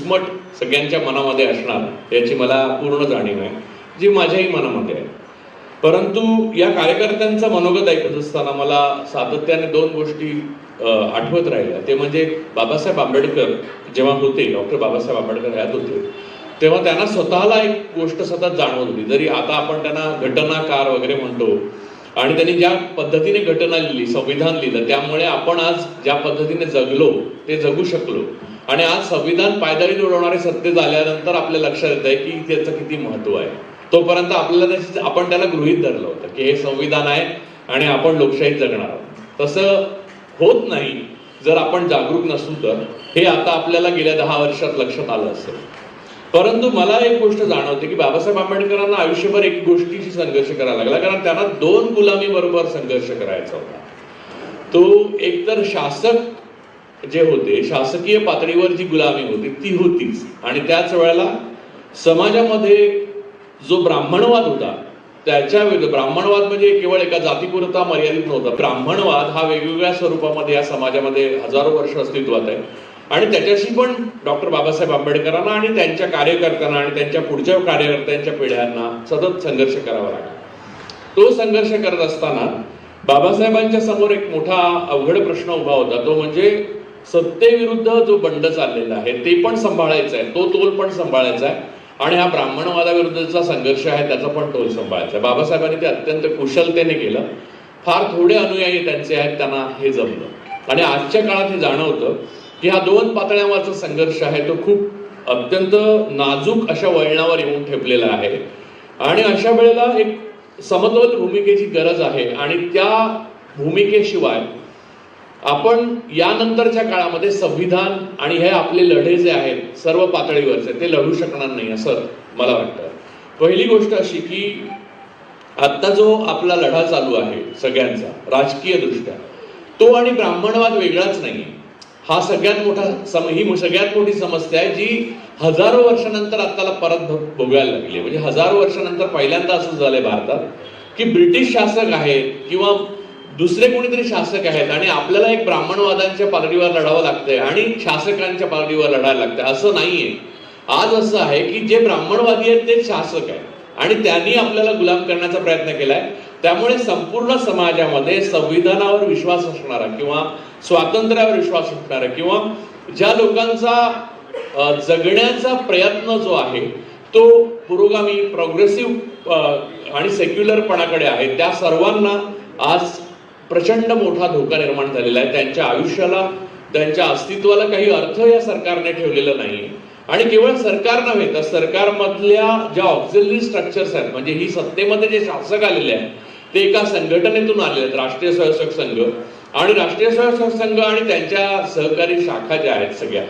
घुसमट सगळ्यांच्या मनामध्ये असणार याची मला पूर्ण जाणीव आहे, जी माझ्याही मनामध्ये आहे. परंतु या कार्यकर्त्यांचं मनोगत ऐकत असताना मला सातत्याने दोन गोष्टी आठवत राहिल्या. ते म्हणजे बाबासाहेब आंबेडकर जेव्हा होते, डॉक्टर बाबासाहेब आंबेडकर यात होते, तेव्हा त्यांना स्वतःला एक गोष्ट सतत जाणवत होती. जरी आता आपण त्यांना घटनाकार वगैरे म्हणतो आणि त्यांनी ज्या पद्धतीने घटना लिहिली, संविधान लिहिलं, त्यामुळे आपण आज ज्या पद्धतीने जगलो ते जगू शकलो. आणि आज संविधान पायदळी उडवणारे सत्तेत आल्यानंतर आपल्या लक्षात येत आहे की त्याचं किती महत्व आहे. तोपर्यंत आपल्याला आपण त्याला गृहीत धरलं होतं की हे संविधान आहे आणि आपण लोकशाहीत जगणार आहोत. तसं होत नाही जर आपण जागरूक नसू तर. हे आता आपल्याला गेल्या 10 वर्षात लक्षात आलं असेल. परंतु मला एक गोष्ट जाणवते की बाबासाहेब आंबेडकरांना आयुष्यभर एक गोष्टीशी संघर्ष करायला लागला, कारण त्यांना 2 गुलामी बरोबर संघर्ष करायचा होता. तो एकतर शासक जे होते, शासकीय पातळीवर जी गुलामी होती ती होतीच, आणि त्याच वेळेला समाजामध्ये जो ब्राह्मणवाद होता त्याच्या विरुद्ध, ब्राह्मणवाद म्हणजे केवळ एका जातीपुरता मर्यादित नव्हता. ब्राह्मणवाद हा वेगवेगळ्या स्वरूपामध्ये या समाजामध्ये हजारो वर्ष अस्तित्वात आहे, आणि त्याच्याशी पण डॉक्टर बाबासाहेब आंबेडकरांना आणि त्यांच्या कार्यकर्त्यांना आणि त्यांच्या पुढच्या कार्यकर्त्यांच्या पिढ्यांना सतत संघर्ष करावा लागला. तो संघर्ष करत असताना बाबासाहेबांच्या समोर एक मोठा अवघड प्रश्न उभा होता. तो म्हणजे सत्तेविरुद्ध जो बंड चाललेला आहे ते पण सांभाळायचा आहे, तो तोल पण सांभाळायचा आहे, आणि हा ब्राह्मणवादाविरुद्धचा संघर्ष आहे त्याचा पण तोल सांभाळायचा. बाबासाहेबांनी ते अत्यंत कुशलतेने केलं. फार थोडे अनुयायी त्यांचे आहेत, त्यांना हे जमलं. आणि आजच्या काळात हे जाणवतं की हा 2 पातळ्यांवरचा संघर्ष आहे तो खूप अत्यंत नाजूक अशा वळणावर येऊन ठेपलेला आहे, आणि अशा वेळेला एक समतोल भूमिकेची गरज आहे. आणि त्या भूमिकेशिवाय आपण यानंतरच्या काळामध्ये संविधान आणि हे आपले लढे जे आहेत सर्व पातळीवरचे ते लढू शकणार नाही असं मला वाटतं. पहिली गोष्ट अशी की आता जो आपला लढा चालू आहे सगळ्यांचा राजकीय दृष्ट्या, तो आणि ब्राह्मणवाद वेगळाच नाही. हा सगळ्यात मोठी समस्या आहे जी हजारो वर्षानंतर आताला परत भोगायला लागली. म्हणजे हजारो वर्षानंतर पहिल्यांदा असं झालंय भारतात की ब्रिटिश शासक आहेत किंवा दुसरे कोणीतरी शासक आहेत आणि आपल्याला एक ब्राह्मणवादांच्या पातळीवर लढावं लागतंय आणि शासकांच्या पातळीवर लढायला लागतंय. असं नाहीये. आज असं आहे की जे ब्राह्मणवादी आहेत ते शासक आहेत आणि त्यांनी आपल्याला गुलाम करण्याचा प्रयत्न केलाय. त्यामुळे संपूर्ण समाजामध्ये संविधानावर विश्वास असणारा किंवा स्वातंत्र्यावर विश्वास असणारा किंवा ज्या लोकांचा जगण्याचा प्रयत्न जो आहे तो पुरोगामी, प्रोग्रेसिव्ह आणि सेक्युलरपणाकडे आहे, त्या सर्वांना आज प्रचंड मोठा धोका निर्माण झालेला आहे. त्यांच्या आयुष्याला, त्यांच्या अस्तित्वाला काही अर्थ या सरकारने ठेवलेला नाही. आणि केवळ सरकार नव्हे तर सरकारमधल्या ज्या ऑक्झिलरी स्ट्रक्चर्स आहेत, म्हणजे ही सत्तेमध्ये जे शासक आलेले आहेत ते एका संघटनेतून आलेले आहेत, राष्ट्रीय स्वयंसेवक संघ. आणि राष्ट्रीय स्वयंसेवक संघ आणि त्यांच्या सहकारी शाखा ज्या आहेत सगळ्या,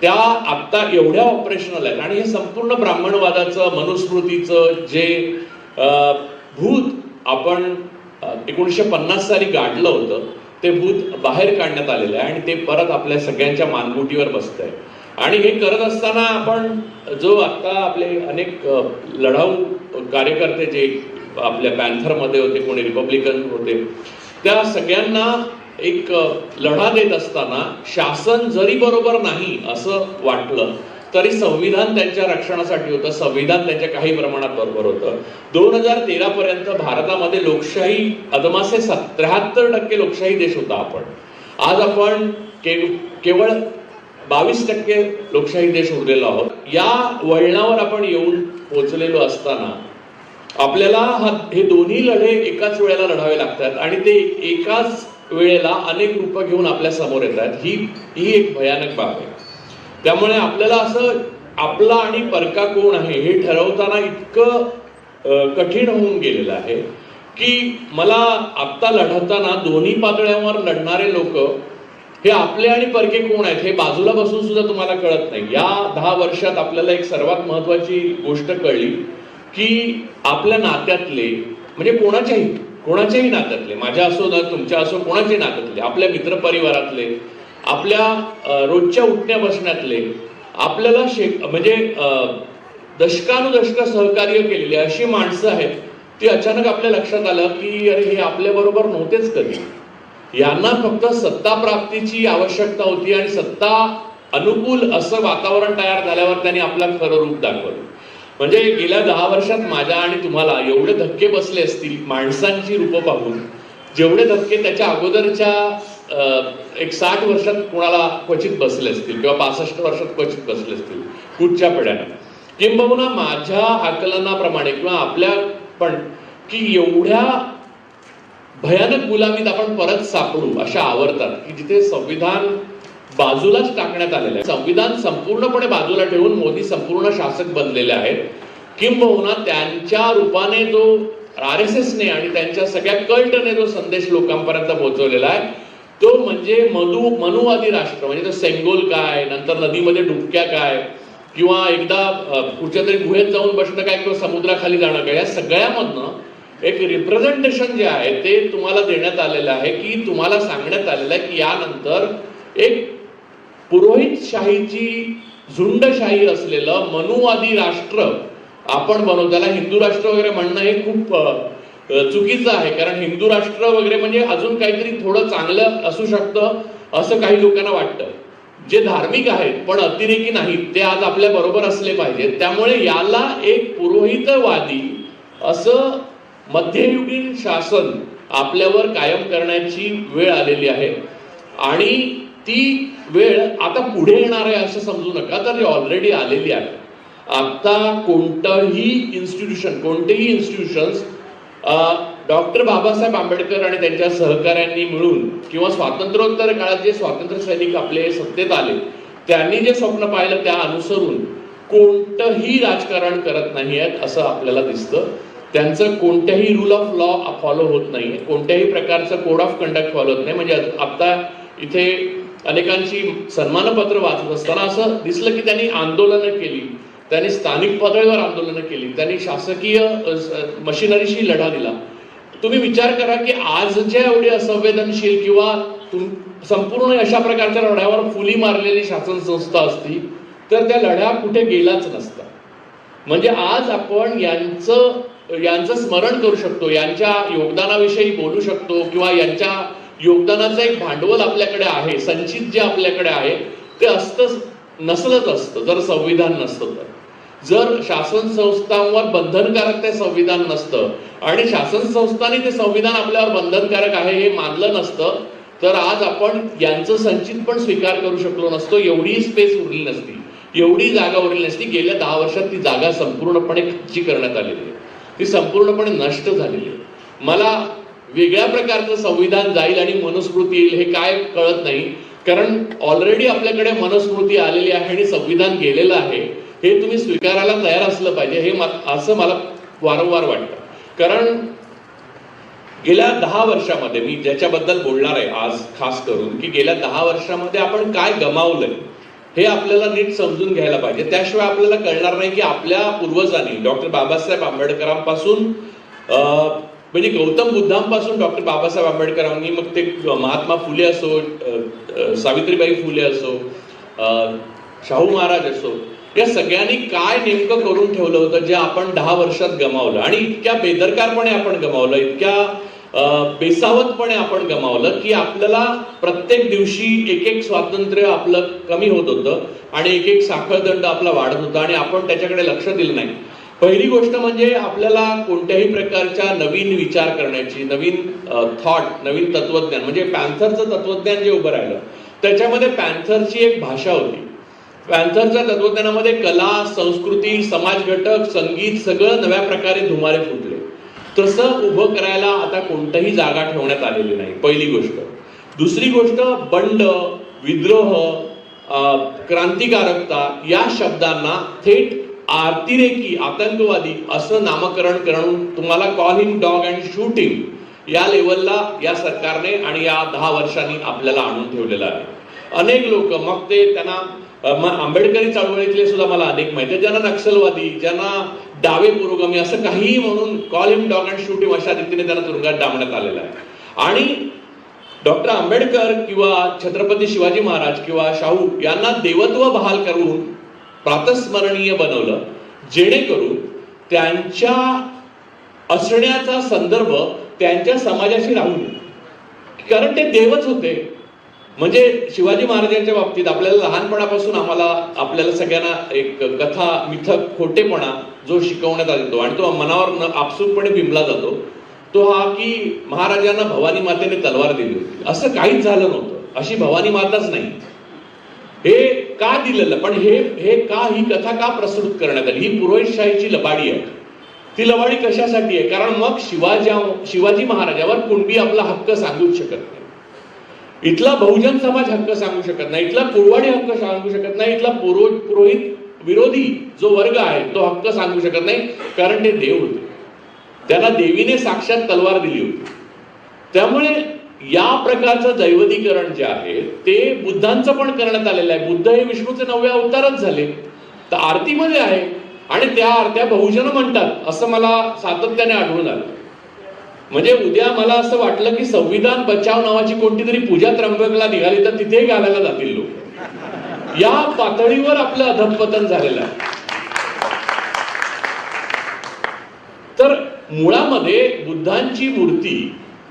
त्या आता एवढ्या ऑपरेशनल आहेत. आणि हे संपूर्ण ब्राह्मणवादाचं, मनुस्मृतीचं जे भूत आपण 1950 साली गाडलं होतं ते भूत बाहेर काढण्यात आलेलं आहे आणि ते परत आपल्या सगळ्यांच्या मानगुटीवर बसतंय. आणि हे करत असताना आपण जो आता आपले अनेक लढाऊ कार्यकर्ते जे आपल्या पॅन्थरमध्ये होते, कोणी रिपब्लिकन होते, त्या सगळ्यांना एक लढा देत असताना शासन जरी बरोबर नाही असं वाटलं तरी संविधान त्यांच्या रक्षणासाठी होतं, संविधान त्यांच्या काही प्रमाणात बरोबर होतं. 2013 पर्यंत भारतामध्ये लोकशाही अदमासे 73% लोकशाही देश होता आपण. आज आपण केवळ 22% लोकशाही देश उरलेलो आहोत. या वळणावर आपण येऊन पोहोचलेलो असताना आपल्याला हे दोन्ही लढे एकाच वेळेला लढावे लागतात आणि ते एकाच वेळेला अनेक रूप घेऊन आपल्या समोर येतात. ही एक भयानक बाब आहे. त्यामुळे आपल्याला असं आपला आणि परका कोण आहे हे ठरवताना इतकं कठीण होऊन गेलेलं आहे की मला आत्ता लढताना दोन्ही पातळ्यांवर लढणारे लोक हे आपले आणि परके कोण आहेत हे बाजूला बसून सुद्धा तुम्हाला कळत नाही. या 10 वर्षात आपल्याला एक सर्वात महत्वाची गोष्ट कळली की आपल्या नात्यातले, म्हणजे कोणाच्याही नात्यातले, माझ्या असो ना तुमच्या असो, कोणाचे नात्यातले, आपल्या मित्रपरिवारातले, आपल्या रोजच्या उठण्या बसण्यातले, आपल्याला म्हणजे दशकानुदशक सहकार्य केलेली अशी माणसं आहेत ती अचानक आपल्या लक्षात आलं की अरे हे आपल्या बरोबर नव्हतेच कधी. यांना फक्त सत्ता प्राप्तीची आवश्यकता होती आणि सत्ता अनुकूल असं वातावरण तयार झाल्यावर त्यांनी आपलं खरं रूप दाखवलं. म्हणजे गेल्या 10 वर्षात माझ्या आणि तुम्हाला एवढे धक्के बसले असतील माणसांची रूपं पाहून, जेवढे धक्के त्याच्या अगोदरच्या एक 60 वर्षात कोणाला क्वचित बसले असतील किंवा 65 वर्षात क्वचित बसले असतील कुठच्या पिढ्यानं. किंबहुना माझ्या आकलनाप्रमाणे किंवा आपल्या पण की एवढ्या भयानक गुलामीत आपण परत सापडू अशा आवर्तात की जिथे संविधान बाजूलाच टाकण्यात आलेलं आहे. संविधान संपूर्णपणे बाजूला ठेवून मोदी संपूर्ण शासक बनलेले आहेत. किंबहुना त्यांच्या रूपाने जो RSSने आणि त्यांच्या सगळ्या कल्टने जो संदेश लोकांपर्यंत पोहोचवलेला आहे तो म्हणजे मनुवादी राष्ट्र. म्हणजे तो सेंगोल काय, नंतर नदीमध्ये डुबक्या काय, किंवा एकदा कुठच्या तरी गुहेत जाऊन बसणं काय किंवा समुद्राखाली जाणं काय, या सगळ्यामधनं एक रिप्रेझेंटेशन जे आहे ते तुम्हाला देण्यात आलेलं आहे की तुम्हाला सांगण्यात आलेलं आहे की यानंतर एक पुरोहितशाहीची झुंडशाही असलेलं मनुवादी राष्ट्र आपण बनवू. त्याला हिंदू राष्ट्र वगैरे म्हणणं हे खूप चुकीचं आहे, कारण हिंदू राष्ट्र वगैरे म्हणजे अजून काहीतरी थोडं चांगलं असू शकतं असं काही लोकांना वाटतं. जे धार्मिक आहेत पण अतिरेकी नाहीत ते आज आपल्या बरोबर असले पाहिजेत. त्यामुळे याला एक पुरोहितवादी असं मध्ययुगीन शासन आपल्यावर कायम करण्याची वेळ आलेली आहे आणि ती वेळ आता पुढे येणार आहे असं समजू नका, तर ती ऑलरेडी आलेली आहे. आता कोणतेही इन्स्टिट्यूशन्स डॉक्टर बाबासाहेब आंबेडकर आणि त्यांच्या सहकाऱ्यांनी मिळून किंवा स्वातंत्र्योत्तर काळात जे स्वातंत्र्य सैनिक आपले सत्तेत आले त्यांनी जे स्वप्न पाहिलं त्या अनुसरून कोणतंही राजकारण करत नाही आहेत असं आपल्याला दिसतं. त्यांचं कोणत्याही रूल ऑफ लॉ फॉलो होत नाही, कोणत्याही प्रकारचं कोड ऑफ कंडक्ट फॉलो होत नाही. म्हणजे आता इथे अनेकांची सन्मानपत्र वाचत असताना असं दिसलं की त्यांनी आंदोलनं केली, त्यांनी स्थानिक पातळीवर आंदोलनं केली, त्यांनी शासकीय मशिनरीशी लढा दिला. तुम्ही विचार करा की आज ज्या एवढी असंवेदनशील किंवा संपूर्ण अशा प्रकारच्या लढ्यावर फुली मारलेली शासन संस्था असती तर त्या लढ्या कुठे गेलाच नसता. म्हणजे आज आपण यांचं स्मरण करू शकतो, यांच्या योगदानाविषयी बोलू शकतो किंवा यांच्या योगदानाचं एक भांडवल आपल्याकडे आहे, संचित जे आपल्याकडे आहे ते नसलंच असतं जर संविधान नसतं. तर जर शासन संस्थांवर बंधनकारक ते संविधान नसतं आणि शासन संस्थांनी ते संविधान आपल्यावर बंधनकारक आहे हे मानलं नसतं तर आज आपण यांचं संचित पण स्वीकार करू शकलो नसतो. एवढी स्पेस उरली नसती, एवढी जागा उरली नसती. गेल्या 10 वर्षात ती जागा संपूर्णपणे खाली करण्यात आलेली आहे, ती संपूर्णपणे नष्ट झालेली आहे. मला वेगळ्या प्रकारचं संविधान जाईल आणि मनुस्मृती येईल हे काय कळत नाही, कारण ऑलरेडी आपल्याकडे मनुस्मृती आलेली आहे आणि संविधान गेलेलं आहे. हे तुम्ही स्वीकारायला तयार असलं पाहिजे हे असं मला वारंवार वाटतं. कारण गेल्या 10 वर्षामध्ये मी ज्याच्याबद्दल बोलणार आहे आज खास करून की गेल्या 10 वर्षामध्ये आपण काय गमावलंय हे आपल्याला नीट समजून घ्यायला पाहिजे. त्याशिवाय आपल्याला कळणार नाही की आपल्या पूर्वजांनी डॉक्टर बाबासाहेब आंबेडकरांपासून म्हणजे गौतम बुद्धांपासून डॉक्टर बाबासाहेब आंबेडकरांनी मग ते महात्मा फुले असो, सावित्रीबाई फुले असो, शाहू महाराज असो, या सगळ्यांनी काय नेमकं करून ठेवलं होतं जे आपण 10 वर्षात गमावलं आणि इतक्या बेदरकारपणे आपण गमावलं, इतक्या बेसावतपणे आपण गमावलं की आपल्याला प्रत्येक दिवशी एक स्वातंत्र्य आपलं कमी होत होतं आणि एक साखळदंड आपला वाढत होता आणि आपण त्याच्याकडे लक्ष दिलं नाही. पहिली गोष्ट म्हणजे आपल्याला कोणत्याही प्रकारच्या नवीन विचार करण्याची, नवीन थॉट, नवीन तत्वज्ञान, म्हणजे पॅन्थरचं तत्वज्ञान जे उभं राहिलं त्याच्यामध्ये पॅन्थरची एक भाषा होती. पॅन्थरच्या तत्वज्ञानामध्ये कला, संस्कृती, समाज घटक, संगीत सगळं नव्या प्रकारे धुमारे फुटले. तसं उभं करायला आता कोणतीही जागा ठेवण्यात आलेली नाही, पहिली गोष्ट. दुसरी गोष्ट, बंड, विद्रोह, क्रांतिकारकता या शब्दांना थेट अतिरेकी, आतंकवादी असं नामकरण करून तुम्हाला call him dog and shoot him या लेवलला या सरकारने आणि या 10 वर्षांनी आपल्याला आणून ठेवलेलं आहे. अनेक लोक मग ते त्यांना आंबेडकरी चळवळीतले सुद्धा मला अनेक माहिती आहे, ज्यांना नक्षलवादी, ज्यांना डावे पुरोगामी असं काही म्हणून call him dog and shoot him अशा रीतीने त्यांना तुरुंगात डांबण्यात आलेलं आहे. आणि डॉक्टर आंबेडकर किंवा छत्रपती शिवाजी महाराज किंवा शाहू यांना देवत्व बहाल करून प्रातस्मरणीय बनवलं जेणेकरून त्यांच्या असण्याचा संदर्भ त्यांच्या समाजाशी राहू नये, कारण ते देवच होते. म्हणजे शिवाजी महाराजांच्या बाबतीत आपल्याला लहानपणापासून आपल्याला सगळ्यांना एक कथा मिथक खोटेपणा जो शिकवण्यात येतो आणि तो मनावर आपसूकपणे बिंबला जातो तो हा की महाराजांना भवानी मातेने तलवार दिली होती. असं काहीच झालं नव्हतं, अशी भवानी माताच नाही. हे का दिलेलं, पण हे का ही कथा का प्रस्तुत करण्यात आली? ही पुरोहितशाहीची लबाडी आहे. ती लबाडी कशासाठी आहे? कारण मग शिवाजी महाराजावर कुणबी आपला हक्क सांगूच शकत नाही, इथला बहुजन समाज हक्क सांगू शकत नाही, इथला कुरवाडी हक्क सांगू शकत नाही, इथला पुरोहित विरोधी जो वर्ग आहे तो हक्क सांगू शकत नाही, कारण ते देव होते. त्यांना देवीने साक्षात तलवार दिली होती. त्यामुळे या प्रकारचं दैवदीकरण जे आहे ते बुद्धांचं पण करण्यात आलेलं आहे. बुद्ध हे विष्णूचे 9वे अवतारच झाले, तर आरतीमध्ये आहे आणि त्या आरत्या बहुजन म्हणतात असं मला सातत्याने आढळून आलं. म्हणजे उद्या मला असं वाटलं की संविधान बचाव नावाची कोणती तरी पूजा त्र्यंबकला निघाली तर तिथे घालायला जातील लोक. या पातळीवर आपलं अधःपतन झालेलं आहे. तर मुळामध्ये बुद्धांची मूर्ती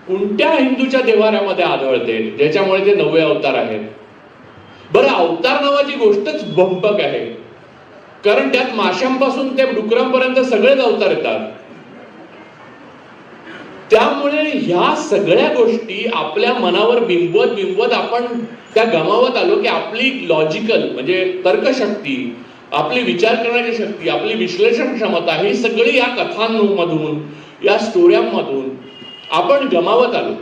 कोणत्या हिंदूच्या देवाऱ्यामध्ये आढळते ज्याच्यामुळे ते 9वे अवतार आहेत? बरं, अवतार नावाची गोष्टच भंपक आहे, कारण त्यात माशांपासून ते डुकरांपर्यंत सगळेच अवतार येतात. त्यामुळे ह्या सगळ्या गोष्टी आपल्या मनावर बिंबवत आपण त्या गमावत आलो की आपली लॉजिकल म्हणजे तर्कशक्ती, आपली विचार करण्याची शक्ती, आपली विश्लेषण क्षमता ही सगळी या कथांमधून या स्टोऱ्यांमधून आपण गमावत आलो.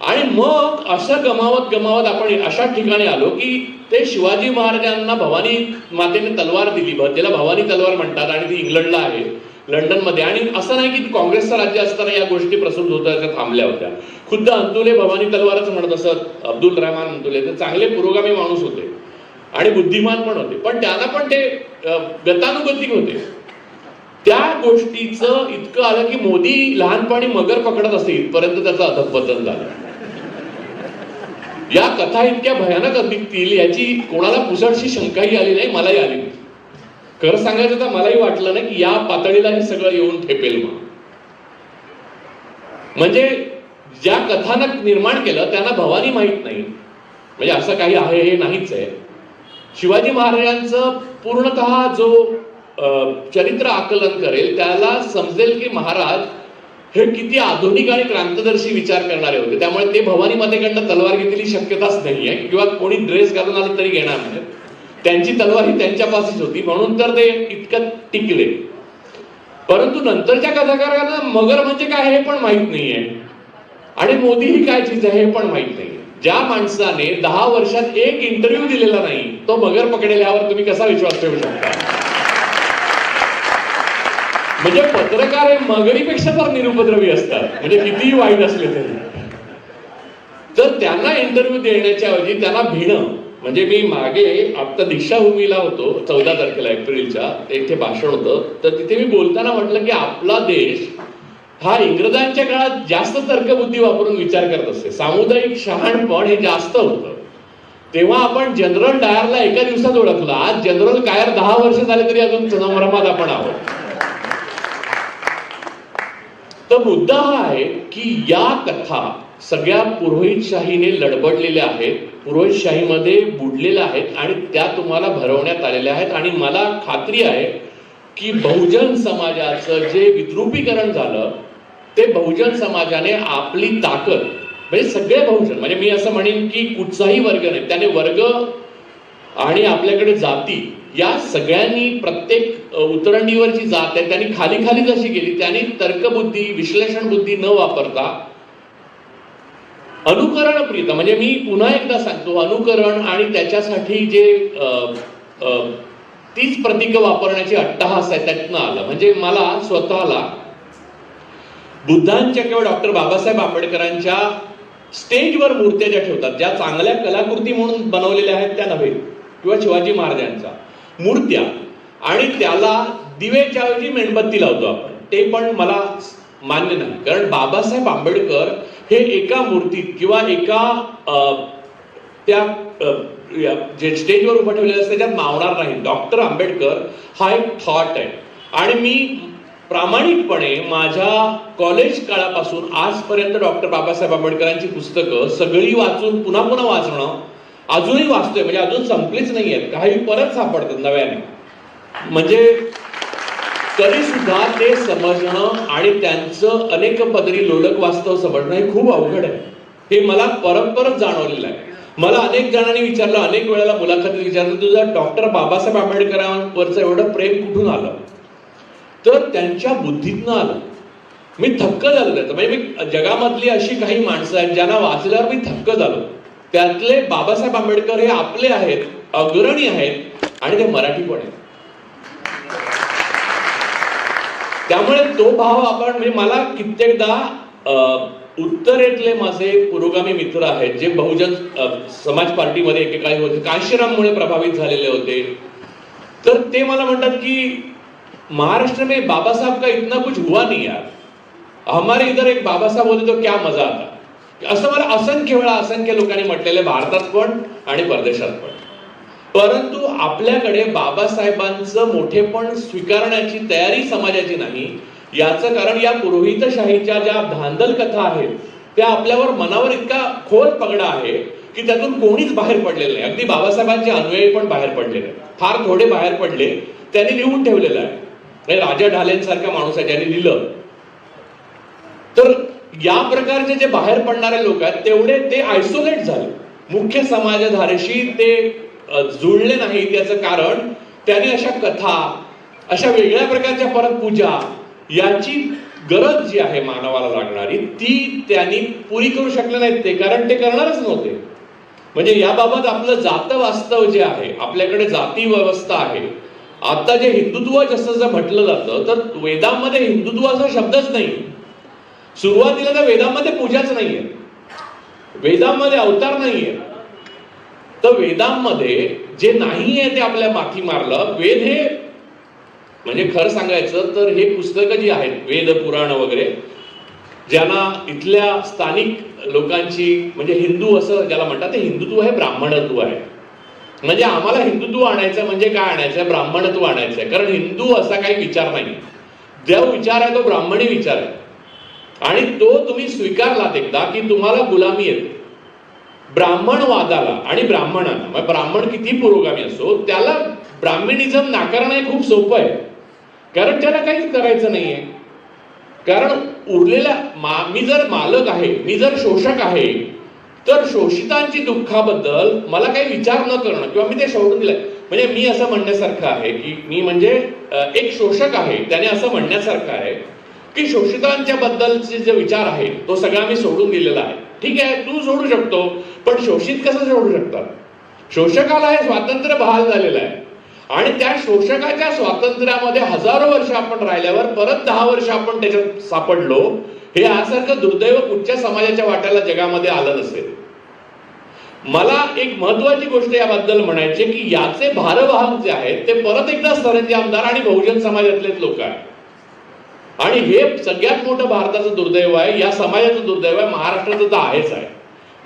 आणि मग असं गमावत आपण अशा ठिकाणी आलो की ते शिवाजी महाराजांना भवानी मातेने तलवार दिली, त्याला भवानी तलवार म्हणतात आणि ती इंग्लंडला आहे, लंडनमध्ये. आणि असं नाही की काँग्रेसचं राज्य असताना या गोष्टी प्रसूत होत्या, त्या थांबल्या होत्या. खुद्द अंतुले भवानी तलवारच म्हणत असत. अब्दुल रहमान अंतुले ते चांगले पुरोगामी माणूस होते आणि बुद्धिमान पण होते, पण त्यांना पण ते गतानुगतिक होते. त्या गोष्टीचं इतकं आलं की मोदी लहानपणी मगर पकडत असे इथपर्यंत त्याचं अधःपतन झालं. या कथा इतक्या भयानक निघतील याची कोणाला पुसटशी शंकाही आली नाही, मलाही आली नाही. खरं सांगायचं तर मलाही वाटलं नाही की या पातळीला हे सगळं येऊन ठेपेल. म्हणजे ज्या कथानक निर्माण केलं त्यांना भवानी माहित नाही, म्हणजे असं काही आहे हे नाहीच आहे. शिवाजी महाराजांचं पूर्णतः जो चरित्र आकलन करेल त्याला समजेल की महाराज हे किती आधुनिक आणि क्रांतदर्शी विचार करणारे होते. त्यामुळे ते भवानी मातेकडनं तलवार घेतलेली शक्यताच नाहीये, किंवा कोणी ड्रेस घालून आलं तरी घेणार नाही. त्यांची तलवार ही त्यांच्यापाशीच होती, म्हणून तर ते इतकं टिकले. परंतु नंतरच्या कथाकारांना मगर म्हणजे काय हे पण माहित नाहीये आणि मोदी ही काय चीज आहे हे पण माहित नाहीये. ज्या माणसाने 10 वर्षात एक इंटरव्ह्यू दिलेला नाही तो मगर पकडेल्यावर तुम्ही कसा विश्वास ठेवू शकता? म्हणजे पत्रकार हे मगरीपेक्षा फार निरुपद्रवी असतात, म्हणजे कितीही वाईट असले तरी. तर त्यांना इंटरव्ह्यू देण्याच्या ऐवजी त्यांना भिणं, म्हणजे मी मागे आता दीक्षाभूमीला होतो 14 तारखेला एप्रिलच्या, इथे भाषण होतं, तर तिथे मी बोलताना म्हटलं की आपला देश हा इंग्रजांच्या काळात जास्त तर्कबुद्धी वापरून विचार करत असते, सामुदायिक शहाणपण हे जास्त होतं. तेव्हा आपण जनरल डायरला एका दिवसात ओळखलं, आज जनरल कायर 10 वर्ष झाले तरी अजून संभ्रमात आपण आहोत. तर मुद्दा हा आहे की या कथा सगळ्या पुरोहितशाहीने लडबडलेल्या आहेत, पुरोहितशाहीमध्ये बुडलेल्या आहेत आणि त्या तुम्हाला भरवण्यात आलेल्या आहेत. आणि मला खात्री आहे की बहुजन समाजाचं जे विद्रुपीकरण झालं ते बहुजन समाजाने आपली ताकद, म्हणजे सगळे बहुजन, म्हणजे मी असं म्हणेन की कुठचाही वर्ग नाही, त्याने वर्ग आणि आपल्याकडे जाती या सगळ्यांनी प्रत्येक उतरंडीवरची जात आहे त्यांनी खाली खाली जशी गेली, त्यांनी तर्कबुद्धी विश्लेषण बुद्धी न वापरता अनुकरणप्रियता, म्हणजे मी पुन्हा एकदा सांगतो, अनुकरण आणि त्याच्यासाठी जे तीच प्रतीक वापरण्याची अट्टहास आहे त्यातनं आलं. म्हणजे मला स्वतःला बुद्धांच्या किंवा डॉक्टर बाबासाहेब आंबेडकरांच्या स्टेजवर मूर्त्या ज्या ठेवतात, ज्या चांगल्या कलाकृती म्हणून बनवलेल्या आहेत त्या नव्हे, किंवा शिवाजी महाराजांच्या मूर्त्या, आणि त्याला दिवेच्या ऐवजी मेणबत्ती लावतो आपण, ते पण मला मान्य नाही. कारण बाबासाहेब आंबेडकर हे एका मूर्तीत किंवा एका त्या जे स्टेजवर उभं ठेवलेलं असतं त्याच्यात मावणार नाही. डॉक्टर आंबेडकर हा एक थॉट आहे. आणि मी प्रामाणिकपणे माझ्या कॉलेज काळापासून आजपर्यंत डॉक्टर बाबासाहेब आंबेडकरांची पुस्तकं सगळी वाचून पुन्हा पुन्हा वाचणं, अजूनही वाचतोय, म्हणजे अजून संपलीच नाहीयेत, काही परत सापडतात नव्याने. म्हणजे तरी सुद्धा ते समजणं आणि त्यांचं अनेक पदरी लोलक वास्तव समजणं हे खूप अवघड आहे. हे मला परत जाणवलेलं आहे. मला अनेक जणांनी विचारलं, अनेक वेळेला मुलाखतीत विचारलं, तुझं डॉक्टर बाबासाहेब आंबेडकरांवरचं एवढं प्रेम कुठून आलं? तर त्यांच्या बुद्धीतनं आलं. मी थक्क झालो त्याचं. म्हणजे मी जगामधली अशी काही माणसं आहेत ज्यांना वाचल्यावर मी थक्क झालो. त्यातले बाबासाहेब आंबेडकर हे आपले आहेत, अग्रणी आहेत आणि ते मराठी पण आहेत. त्यामुळे तो भाव आपण, म्हणजे मला कित्येकदा उत्तरेतले माझे पुरोगामी मित्र आहेत जे बहुजन समाज पार्टीमध्ये एकेकाळी होते, काशीराममुळे प्रभावित झालेले होते, तर ते मला म्हणतात की महाराष्ट्र में बाबा साहब का इतना कुछ हुआ नहीं यार, हमारे इधर एक बाबा साहब होते तो क्या मजा आता. असं मला असंख्य वेळा असंख्य लोकांनी म्हटलेलं आहे, भारतात पण आणि परदेशात पण. परंतु आपल्याकडे बाबासाहेबांचं मोठेपण स्वीकारण्याची तयारी समाजाची नाही. याचं कारण या पुरोहितशाहीच्या ज्या धांदल कथा आहेत त्या आपल्यावर मनावर इतका खोल पगडा आहे की त्यातून कोणीच बाहेर पडलेलं नाही. अगदी बाबासाहेबांचे अनुयायी पण बाहेर पडलेले, फार थोडे बाहेर पडले. त्यांनी लिहून ठेवलेलं आहे. राजा ढालेंसारखा माणूस आहे ज्यांनी लिहिलं. तर या प्रकारचे जे बाहेर पडणारे लोक आहेत तेवढे ते आयसोलेट झाले, मुख्य समाजधारेशी ते जुळले नाही. त्याचं कारण त्यांनी अशा कथा, अशा वेगळ्या प्रकारच्या परत पूजा, याची गरज जी आहे मानवाला लागणारी ती त्यांनी पुरी करू शकले नाहीत ते, कारण ते करणारच नव्हते. म्हणजे याबाबत आपलं जात वास्तव जे आहे, आपल्याकडे जाती व्यवस्था आहे. आता जे हिंदुत्व जसं म्हटलं जातं तर वेदामध्ये हिंदुत्व असा शब्दच नाही. सुरुवातीला तर वेदामध्ये पूजाच नाहीये, वेदामध्ये अवतार नाहीये. तर वेदांमध्ये जे नाहीये ते आपल्या माथी मारलं. वेद हे, म्हणजे खरं सांगायचं तर हे पुस्तकं जी आहेत, वेद पुराण वगैरे, ज्यांना इथल्या स्थानिक लोकांची, म्हणजे हिंदू असं ज्याला म्हणतात, ते हिंदुत्व हे ब्राह्मणत्व आहे. म्हणजे आम्हाला हिंदुत्व आणायचं म्हणजे काय आणायचंय? ब्राह्मणत्व आणायचंय. कारण हिंदू असा काही विचार नाही. जो विचार आहे तो ब्राह्मणी विचार आहे आणि तो तुम्ही स्वीकारलात एकदा की तुम्हाला गुलामी येते. ब्राह्मणवादाला आणि ब्राह्मणांना, म्हणजे ब्राह्मण किती पुरोगामी असो त्याला ब्राह्मणिझम नाकारणं हे खूप सोपं आहे, कारण त्याला काहीच करायचं नाहीये. कारण उरलेल्या मी जर मालक आहे, मी जर शोषक आहे, तर शोषितांची दुःखाबद्दल मला काही विचार न करणं किंवा मी ते सोडून दिलंय. म्हणजे मी असं म्हणण्यासारखं आहे की मी म्हणजे एक शोषक आहे, त्याने असं म्हणण्यासारखं आहे की शोषितांच्या बद्दलचे जे विचार आहे तो सगळा मी सोडून दिलेला आहे. ठीक आहे, तू सोडू शकतो, पण शोषित कसं सोडू शकतात? शोषकाला हे स्वातंत्र्य बहाल झालेलं आहे आणि त्या शोषकाच्या स्वातंत्र्यामध्ये हजारो वर्ष आपण राहिल्यावर परत 10 वर्ष आपण त्याच्यात सापडलो, हे यासारखं दुर्दैव कुठच्या समाजाच्या वाट्याला जगामध्ये आलं नसेल. मला एक महत्वाची गोष्ट याबद्दल म्हणायची की याचे भारवाहक जे आहेत ते परत एकदा सरंजी आमदार आणि बहुजन समाजातलेच लोक आहेत. आणि हे सगळ्यात मोठं भारताचं दुर्दैव आहे, या समाजाचं दुर्दैव आहे, महाराष्ट्राचं तर आहेच आहे.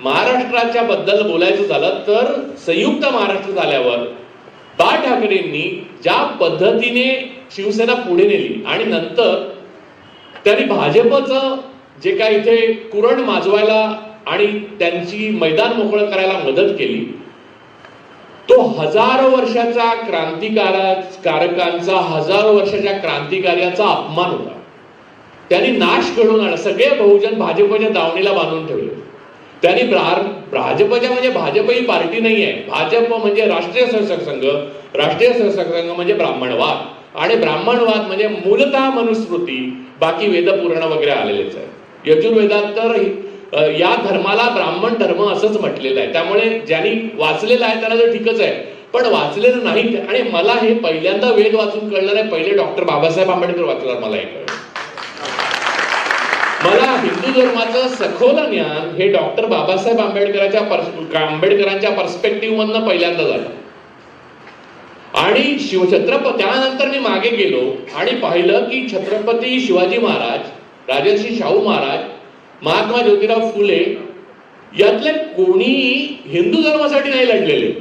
महाराष्ट्राच्या बद्दल बोलायचं झालं तर संयुक्त महाराष्ट्र झाल्यावर बाळा ठाकरेंनी ज्या पद्धतीने शिवसेना पुढे नेली आणि नंतर त्यांनी भाजपचं जे काही इथे कुरण माजवायला आणि त्यांची मैदान मोकळं करायला मदत केली, तो हजारो वर्षाचा क्रांतिकारकांचा, हजारो वर्षाच्या क्रांतिकार्याचा अपमान होता. त्यांनी नाश घडवून आणला, सगळे बहुजन भाजपच्या दावणीला बांधून ठेवले. त्यांनी भाजपच्या, म्हणजे भाजप ही पार्टी नाही आहे, भाजप म्हणजे राष्ट्रीय स्वयंसेवक संघ, राष्ट्रीय स्वयंसेवक संघ म्हणजे ब्राह्मणवाद, आणि ब्राह्मणवाद म्हणजे मूलतः मनुस्मृती, बाकी वेदपुराण वगैरे आलेलेच आहे. यजुर्वेदात तर या धर्माला ब्राह्मण धर्म असंच म्हटलेलं आहे. त्यामुळे ज्यांनी वाचलेलं आहे त्याला तर ठीकच आहे, पण वाचलेलं नाही. आणि मला हे पहिल्यांदा वेद वाचून कळलं नाही, पहिले डॉक्टर बाबासाहेब आंबेडकर वाचल्यावर मला हे कळलं. मला हिंदू धर्माचं सखोल ज्ञान हे डॉक्टर बाबासाहेब आंबेडकरांच्या पर्स्पेक्टिव्ह मधनं पहिल्यांदा झालं. आणि छत्रपती, त्यानंतर मी मागे गेलो आणि पाहिलं की छत्रपती शिवाजी महाराज, राजर्षी शाहू महाराज, महात्मा ज्योतिराव फुले यातले कोणीही हिंदू धर्मासाठी नाही लढलेले.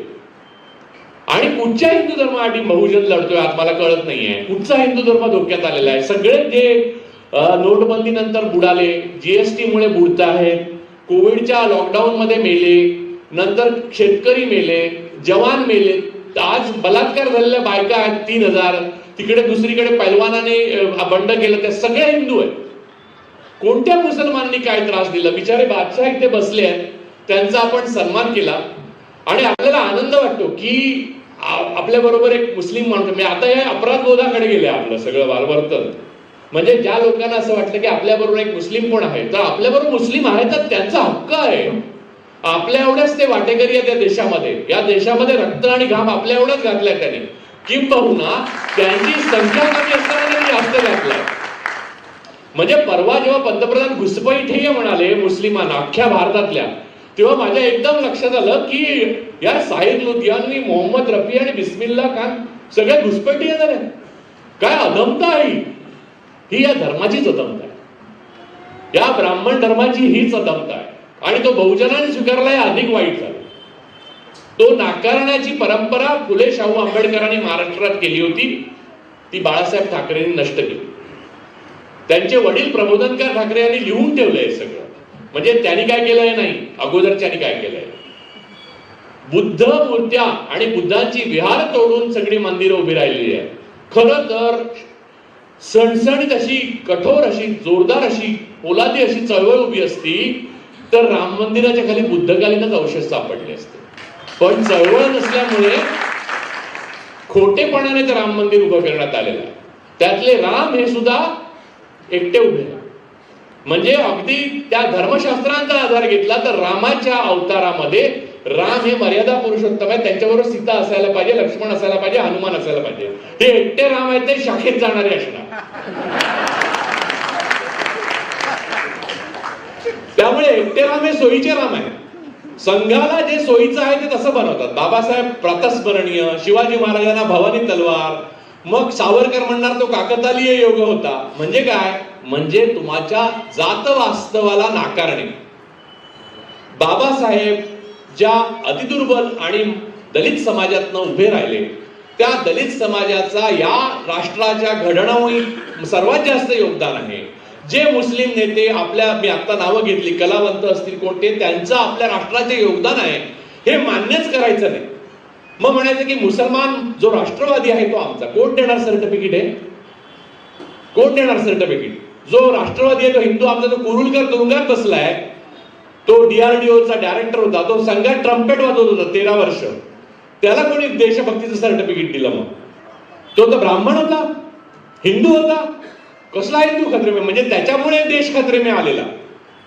आणि कुठच्या हिंदू धर्मासाठी बहुजन लढतोय आज मला कळत नाहीये. कुठचा हिंदू धर्म धोक्यात आलेला आहे? सगळे जे नोटबंदी नंतर बुडाले, जीएसटी मुळे बुडत आहेत, कोविडच्या लॉकडाऊन मध्ये मेले, नंतर शेतकरी मेले, जवान मेले, आज बलात्कार झालेल्या बायका आहेत 3000, तिकडे दुसरीकडे पैलवानाने बंड केलं, ते सगळे हिंदू आहेत. कोणत्या मुसलमानांनी काय त्रास दिला? बिचारे बादशाह इथे बसले आहेत, त्यांचा आपण सन्मान केला आणि आपल्याला आनंद वाटतो की आपल्या बरोबर एक मुस्लिम माणूस. म्हणजे आता या अपराध बोधाकडे गेले आपलं सगळं वारवर्तन. म्हणजे ज्या लोकांना असं वाटलं की आपल्या बरोबर एक मुस्लिम पण आहे, तर आपल्या बरोबर मुस्लिम आहे तर त्यांचा हक्क आहे. आपल्या एवढ्याच ते वाटेकरी आहेत या देशामध्ये. या देशामध्ये रक्त आणि घाम आपल्या एवढंच घातलाय त्यांनी, किंबहुना त्यांची संख्या कमी असताना त्यांनी जास्त घातलाय. म्हणजे परवा जेव्हा पंतप्रधान घुसपैठे म्हणाले मुस्लिमांना अख्ख्या भारतातल्या, तेव्हा माझ्या एकदम लक्षात आलं की यार साहिर लुधियानवी, मोहम्मद रफी आणि बिस्मिल्ला खान सगळे घुसपैठी येणार आहे. काय अधमता आहे ही या धर्माचीच अधमता आहे. या ब्राह्मण धर्माची हीच अधमता आहे आणि तो बहुजनाने स्वीकारला हे अधिक वाईट झालं. तो नाकारण्याची परंपरा फुले शाहू आंबेडकरांनी महाराष्ट्रात केली होती, ती बाळासाहेब ठाकरेंनी नष्ट केली. त्यांचे वडील प्रबोधनकार ठाकरे यांनी लिहून ठेवलंय सगळं. म्हणजे त्यांनी काय केलंय नाही, अगोदरच्यांनी काय केलंय. बुद्ध मूर्त्या आणि बुद्धांची विहार तोडून सगळी मंदिरं उभी राहिलेली आहेत. खरं तर सणसणीत अशी, कठोर अशी, जोरदार अशी, पोलादी अशी चळवळ उभी असती तर राम मंदिराच्या खाली बुद्धकालीनच अवशेष सापडले असते. पण चळवळ नसल्यामुळे खोटेपणाने ते राम मंदिर उभं करण्यात आलेलं आहे. त्यातले राम हे सुद्धा एकटे उभे आहे. म्हणजे अगदी त्या धर्मशास्त्रांचा आधार घेतला तर रामाच्या अवतारामध्ये राम हे मर्यादा पुरुषोत्तम आहे. त्यांच्याबरोबर सीता असायला पाहिजे, लक्ष्मण असायला पाहिजे, हनुमान असायला पाहिजे. हे एकटे राम आहेत, ते शाखेत जाणारे असणार. त्यामुळे एकटे राम हे सोयीचे राम आहे. संघाला जे सोयीचं आहे ते तसं बनवतात. बाबासाहेब प्रातस्मरणीय, शिवाजी महाराजांना भवानी तलवार, मग सावरकर म्हणणार तो काकतालीय योग होता. म्हणजे काय? म्हणजे तुमच्या जात वास्तवाला नाकारणे. बाबासाहेब ज्या अतिदुर्बल आणि दलित समाजातनं उभे राहिले, त्या दलित समाजाचा या राष्ट्राच्या घडवणुकीत सर्वात जास्त योगदान आहे. जे मुस्लिम नेते आपल्या, मी आता नावं घेतली, कलावंत असतील कोणते, त्यांचं आपल्या राष्ट्राचे योगदान आहे हे मान्यच करायचं नाही. मग म्हणायचं की मुसलमान जो राष्ट्रवादी आहे तो आमचा. कोण देणार सर्टिफिकेट आहे? कोण देणार सर्टिफिकेट? जो राष्ट्रवादी आहे तो हिंदू आमचा. तो कुरुलकर तुरुंगात बसलाय, तो DRDOचा डायरेक्टर होता, तो संघात ट्रम्पेट वाजवत होता 13 वर्ष. त्याला कोणी देशभक्तीचं सर्टिफिकेट दिलं? मग तो तर ब्राह्मण होता, हिंदू होता. कसला हिंदू खतरे में? म्हणजे त्याच्यामुळे देश खतरे में आलेला.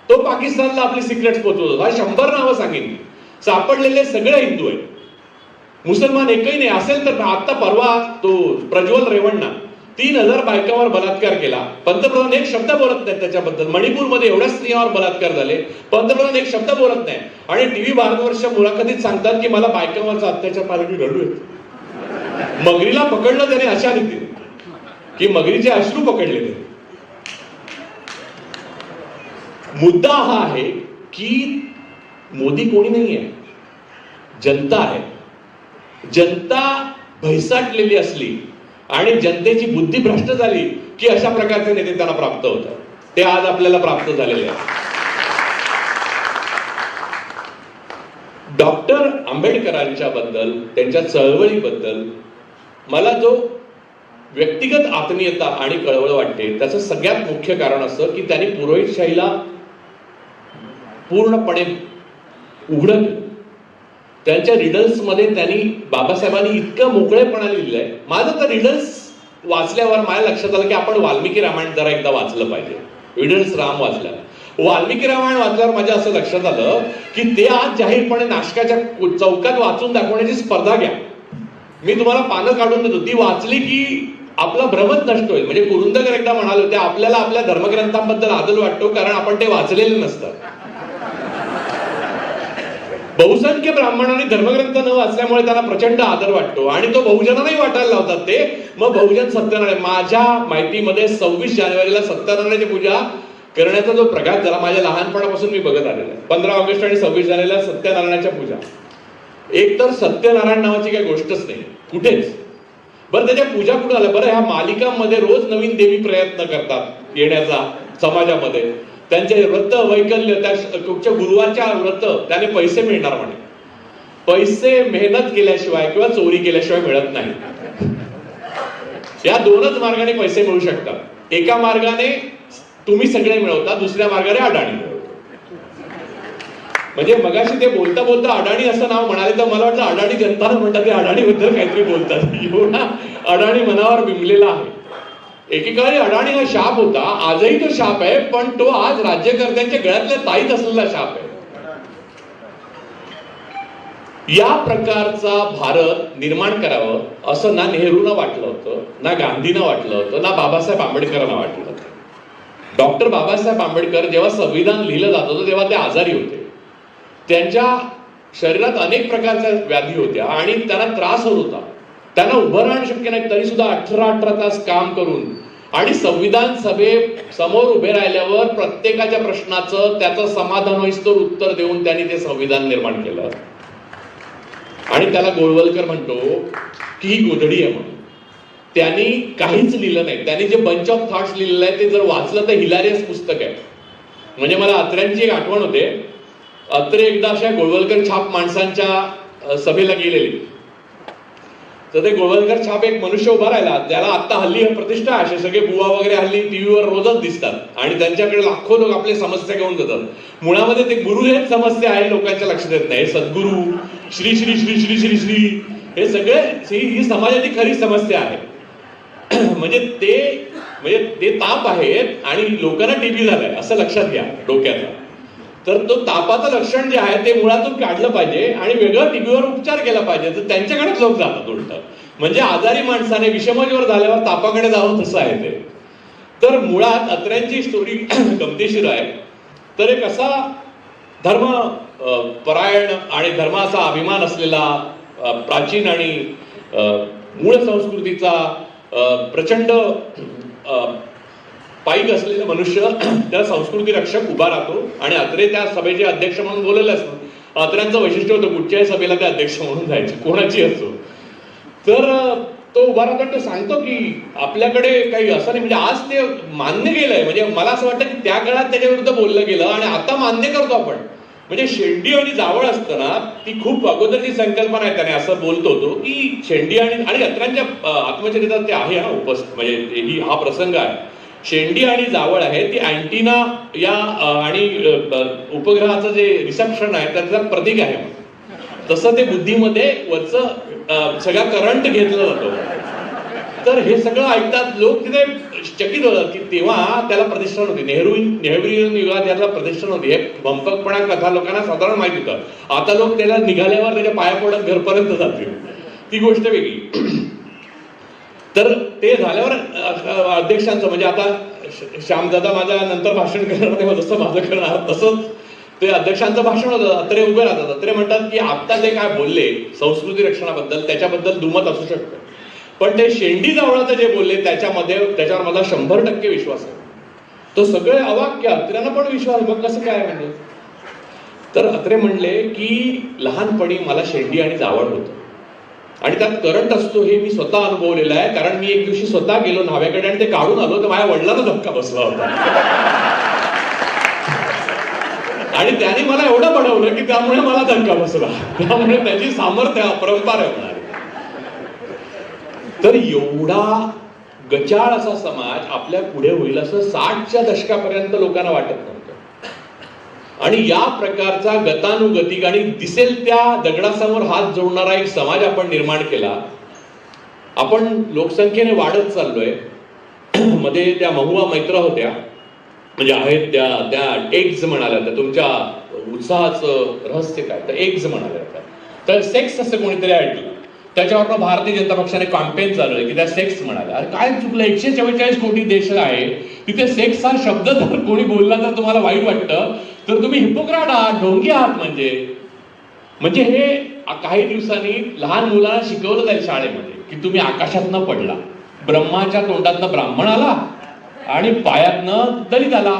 तो पाकिस्तानला आपली सिक्रेट्स पोहोचवत होता. 100 नावं सांगितली. सापडलेले सगळे हिंदू आहेत, मुसलमान एकही नाही. असेल तर आता परवा तो प्रज्वल रेवण्णा 3000 बायकांवर बलात्कार केला. पंतप्रधान एक शब्द बोलत नाहीत त्याच्याबद्दल. मणिपूरमध्ये एवढ्या स्त्रियांवर बलात्कार झाले, पंतप्रधान एक शब्द बोलत नाही. आणि TV भारतवर्ष मुलाखतीत सांगतात की मला बायकांवरचा अत्याचार पाहिजे, रडू येत. मगरीला पकडलं त्याने अशा रीतीने की मगरीचे अश्रू पकडले ते. मुद्दा हा आहे की मोदी कोणी नाहीये, जनता आहे. जनता भैसाटलेली असली आणि जनतेची बुद्धी भ्रष्ट झाली की अशा प्रकारचे नेते त्यांना प्राप्त होतात. ते आज आपल्याला प्राप्त झालेले आहे. डॉक्टर आंबेडकरांच्या बद्दल, त्यांच्या चळवळीबद्दल मला जो व्यक्तिगत आत्मीयता आणि कळवळ वाटते, त्याचं सगळ्यात मुख्य कारण असं की त्यांनी पुरोहितशाहीला पूर्णपणे उघडं केलं. त्यांच्या रिडल्स मध्ये त्यांनी, बाबासाहेबांनी इतकं मोकळेपणा लिहिलंय. माझं तर रिडल्स वाचल्यावर माझ्या लक्षात आलं की आपण वाल्मिकी रामायण जरा एकदा वाचलं पाहिजे. रिडल्स राम वाचल्या, वाल्मिकी रामायण वाचल्यावर माझ्या असं लक्षात आलं की ते आज जाहीरपणे नाशकाच्या चौकात वाचून दाखवण्याची स्पर्धा घ्या. मी तुम्हाला पानं काढून देतो, ती वाचली की आपला भ्रमच नष्ट होईल. म्हणजे कुरुंदकर एकदा म्हणाले होते, आपल्याला आपल्या धर्मग्रंथांबद्दल आदर वाटतो कारण आपण ते वाचलेले नसतात. बहुसंख्य ब्राह्मणांनी धर्मग्रंथ न वाचल्यामुळे त्यांना प्रचंड आदर वाटतो आणि तो बहुजनांनाही वाटायला लावतात ते. मग बहुजन सत्यनारायण, माझ्या माहितीमध्ये 26 जानेवारीला सत्यनारायणाची पूजा करण्याचा जो प्रघात झाला, माझ्या लहानपणापासून मी बघत आलेला आहे. 15 ऑगस्ट आणि 26 जानेवारीला सत्यनारायणाच्या पूजा. एक तर सत्यनारायण नावाची काही गोष्टच नाही कुठेच. बरं त्याच्या पूजा कुठं आल्या? बरं ह्या मालिकांमध्ये रोज नवीन देवी प्रयत्न करतात येण्याचा समाजामध्ये. त्यांचे व्रत वैकल्य, त्या कुठच्या गुरुवारच्या व्रत त्याने पैसे मिळणार म्हणे. पैसे मेहनत केल्याशिवाय किंवा चोरी केल्याशिवाय मिळत नाही. या दोनच मार्गाने पैसे मिळू शकतात. एका मार्गाने तुम्ही सगळे मिळवता, दुसऱ्या मार्गाने अडाणी मिळवतो. म्हणजे मगाशी ते बोलता बोलता अडाणी असं नाव म्हणाले तर मला वाटलं अडाणी जनताना म्हणतात ते अडाणी बद्दल काहीतरी बोलतात. एवढा अडाणी मनावर बिंबलेला आहे. एकेकाळी अडाणी हा शाप होता, आजही तो शाप आहे, पण तो आज राज्यकर्त्यांच्या गळ्यातल्या ताईत असलेला शाप आहे. या प्रकारचा भारत निर्माण करावं असं ना नेहरूंना वाटलं होतं, ना गांधींना वाटलं होतं, ना बाबासाहेब आंबेडकरांना वाटलं होतं. डॉक्टर बाबासाहेब आंबेडकर जेव्हा संविधान लिहिलं जात होतं तेव्हा ते आजारी होते. त्यांच्या शरीरात अनेक प्रकारच्या व्याधी होत्या आणि त्यांना त्रास होत होता. त्यांना उभं राहणं शक्य नाही, तरी सुद्धा 18 तास काम करून आणि संविधान सभे समोर उभे राहिल्यावर प्रत्येकाच्या प्रश्नाचं त्याचं समाधान होईस्तोवर उत्तर देऊन त्यांनी ते संविधान निर्माण केलं. आणि त्याला गोळवलकर म्हणतो की ही गोधडी आहे म्हणून. त्यांनी काहीच लिहिलं नाही. त्यांनी जे बंच ऑफ थॉट्स लिहिलेलं आहे ते जर वाचलं तर हिलारियस पुस्तक आहे. म्हणजे मला अत्र्यांची एक आठवण होते. अत्रे एकदा अशा गोळवलकर छाप माणसांच्या सभेला गेलेले. तर ते गोळवलकर छाप एक मनुष्य उभा राहिला, त्याला आता हल्ली प्रतिष्ठा असे सगळे बुवा वगैरे हल्ली टीव्हीवर रोजच दिसतात आणि त्यांच्याकडे लाखो लोक आपली समस्या घेऊन जातात. मुळामध्ये ते गुरु हेच समस्या आहे, लोकांच्या लक्षात येत नाही. सद्गुरू, श्री श्री श्री श्री श्री श्री हे सगळे ही समाजाची खरी समस्या आहे. म्हणजे ते ताप आहेत आणि लोकांना टीबी झालाय असं लक्षात घ्या डोक्याचा. तर तो तापाचं लक्षण जे आहे ते मुळातून काढलं पाहिजे आणि वेगळं टीबीवर उपचार केला पाहिजे. तर त्यांच्याकडेच लोक जातात उलट. म्हणजे आजारी माणसाने विषमज्वर झाल्यावर तापाकडे जावं तसं आहे ते. तर मुळात अत्र्यांची स्टोरी गमतीशीर आहे. तर एक असा धर्म परायण आणि धर्माचा अभिमान असलेला प्राचीन आणि मूळ संस्कृतीचा प्रचंड पाईक असलेलं मनुष्य त्याला संस्कृती रक्षक उभा राहतो आणि अत्रे त्या सभेचे अध्यक्ष म्हणून बोललेले असतात. अत्र्यांचं वैशिष्ट्य होतं कुठच्याही सभेला ते अध्यक्ष म्हणून जायचे, कोणाची असो. तर तो उभा राहतो आणि तो सांगतो की आपल्याकडे काही असं नाही. म्हणजे आज ते मान्य केलंय. म्हणजे मला असं वाटतं की त्या काळात त्याच्या विरुद्ध बोललं गेलं आणि आता मान्य करतो आपण. म्हणजे शेंडी आणि जावळ असताना ती खूप अगोदरची संकल्पना आहे. त्याने असं बोलतो तो की शेंडी आणि अत्र्यांच्या आत्मचरित्रात ते आहे म्हणजे हा प्रसंग आहे. शेंडी आणि जावळ आहे ती अँटिना या आणि उपग्रहाचं जे रिसेप्शन आहे त्याचं प्रतीक आहे. तसं ते बुद्धीमध्ये वरचं सगळा करंट घेतला जातो. तर हे सगळं ऐकतात लोक तिथे चकित होतात की तेव्हा त्याला प्रतिष्ठा नव्हती. नेहरू युगात याला प्रतिष्ठा नव्हती. हे भंपकपणा कथा लोकांना साधारण माहित होतं. आता लोक त्याला निघाल्यावर त्याच्या पाया पडत घरपर्यंत जातील, ती गोष्ट वेगळी. तर ते झाल्यावर अध्यक्षांचं म्हणजे आता श्यामदादा माझ्या नंतर भाषण करणार तेव्हा जसं माझं करणार तसंच ते अध्यक्षांचं भाषण होतं. अत्रे उभे राहतात. अत्रे म्हणतात की आता जे काय बोलले संस्कृती रक्षणाबद्दल त्याच्याबद्दल दुमत असू शकतं, पण ते शेंडी जावळाचं जे बोलले त्याच्यावर माझा 100% विश्वास आहे. तो सगळे अवाक्य अत्र्यांना पण विश्वास, मग कसं काय म्हणजे. तर अत्रे म्हणले की लहानपणी मला शेंडी आणि जावळ होतं आणि त्यात करंट असतो हे मी स्वतः अनुभवलेलं आहे. कारण मी एक दिवशी स्वतः गेलो न्हाव्याकडे आणि ते काढून आलो तर माझ्या वडिलांना धक्का बसला होता आणि त्याने मला एवढं बडवलं की त्यामुळे मला धक्का बसला. त्यामुळे त्याची सामर्थ्य अपरंपार होणार. तर एवढा गचाळ असा समाज आपल्या पुढे होईल असं 60च्या दशकापर्यंत लोकांना वाटत नव्हतं. आणि या प्रकारचा गतानुगतिक आणि दिसेल त्या दगडासमोर हात जोडणारा एक समाज आपण निर्माण केला. आपण लोकसंख्येने वाढत चाललोय. मध्ये त्या महुआ मैत्र होत्या, म्हणजे आहेत त्या एग्ज म्हणाल्या होत्या. तुमच्या उत्साहाचं रहस्य काय, तर एग्ज म्हणाल्या होत्या. तर सेक्स असं कोणीतरी ऐकलं, त्याच्यावर भारतीय जनता पक्षाने कॅम्पेन चालू आहे की त्या सेक्स म्हणाल्या. अरे काय चुकलं, 144 कोटी देश आहे तिथे सेक्स हा शब्द जर कोणी बोलला तर तुम्हाला वाईट वाटतं तर तुम्ही हिपोक्राट आहात, ढोंगी आहात. म्हणजे हे काही दिवसांनी लहान मुलांना शिकवलं जाईल शाळेमध्ये की तुम्ही आकाशातनं पडला, ब्रह्माच्या तोंडातनं ब्राह्मण आला आणि पायातनं दलित आला.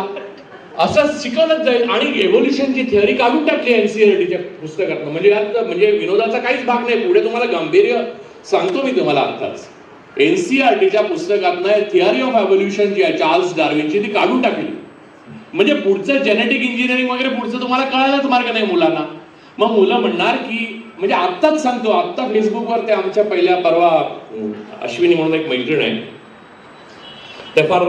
असं शिकवलंच जाईल. आणि एव्होल्युशनची थिअरी काढून टाकली एनसीईआरटीच्या पुस्तकात. म्हणजे यात म्हणजे विनोदाचा काहीच भाग नाही. पुढे तुम्हाला गांभीर्य सांगतो मी तुम्हाला आत्ताच. एनसीईआरटीच्या पुस्तकातनं थिअरी ऑफ एव्होल्युशन जी आहे चार्ल्स डार्विनची ती काढून टाकली. म्हणजे पुढचं जेनेटिक इंजिनिअरिंग वगैरे पुढचं तुम्हाला कळायलाच मार्ग नाही मुलांना. मग मुलं म्हणणार की म्हणजे आत्ताच सांगतो, आत्ता फेसबुकवर ते आमच्या पहिल्या परवा अश्विनी म्हणून एक मैत्रीण आहे, त्या फार